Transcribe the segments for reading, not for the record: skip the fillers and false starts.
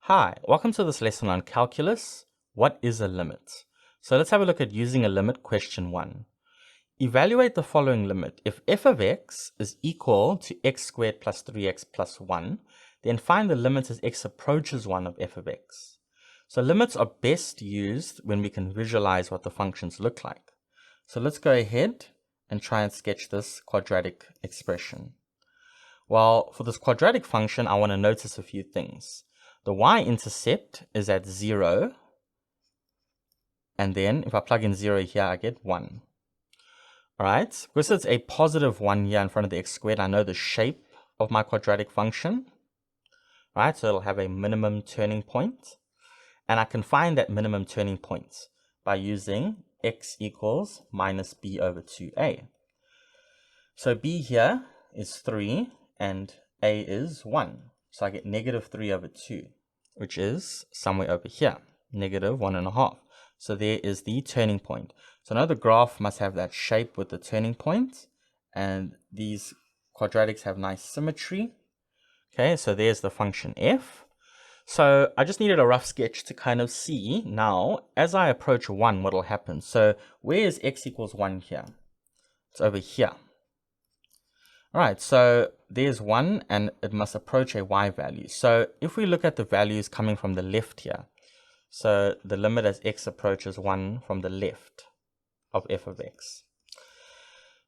Hi, welcome to this lesson on calculus. What is a limit? So let's have a look at using a limit question 1. Evaluate the following limit. If f of x is equal to x squared plus 3x plus 1, then find the limit as x approaches 1 of f of x. So limits are best used when we can visualize what the functions look like. So let's go ahead and try and sketch this quadratic expression. Well, for this quadratic function, I want to notice a few things. The y-intercept is at 0, and then if I plug in 0 here, I get 1. Alright, because it's a positive 1 here in front of the x squared, I know the shape of my quadratic function. Alright, so it'll have a minimum turning point, and I can find that minimum turning point by using x equals minus b over 2a. So b here is 3, and a is 1. So I get negative 3 over 2, which is somewhere over here, negative 1.5. So there is the turning point. So now the graph must have that shape with the turning point, and these quadratics have nice symmetry. Okay, so there's the function f. So I just needed a rough sketch to kind of see now, as I approach 1, what will happen. So where is x equals 1 here? It's over here. Alright, so there's 1 and it must approach a y value. So if we look at the values coming from the left here, so the limit as x approaches 1 from the left of f of x.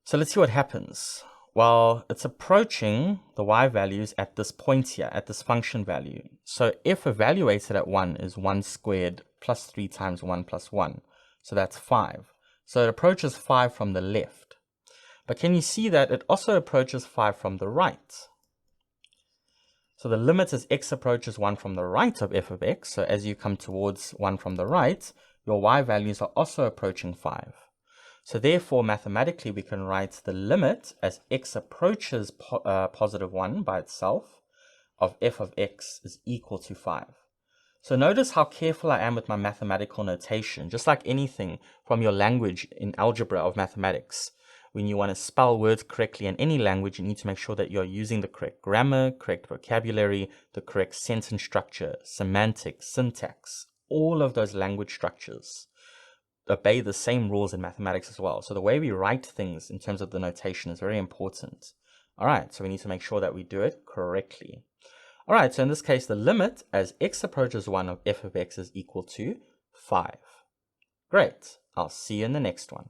So let's see what happens. Well, it's approaching the y values at this point here, at this function value. So f evaluated at 1 is 1 squared plus 3 times 1 plus 1. So that's 5. So it approaches 5 from the left. But can you see that it also approaches 5 from the right? So the limit as x approaches 1 from the right of f of x, so as you come towards 1 from the right, your y values are also approaching 5. So therefore, mathematically, we can write the limit as x approaches positive 1 by itself of f of x is equal to 5. So notice how careful I am with my mathematical notation, just like anything from your language in algebra of mathematics. When you want to spell words correctly in any language, you need to make sure that you're using the correct grammar, correct vocabulary, the correct sentence structure, semantics, syntax. All of those language structures obey the same rules in mathematics as well. So the way we write things in terms of the notation is very important. All right, so we need to make sure that we do it correctly. All right, so in this case, the limit as x approaches 1 of f of x is equal to 5. Great. I'll see you in the next one.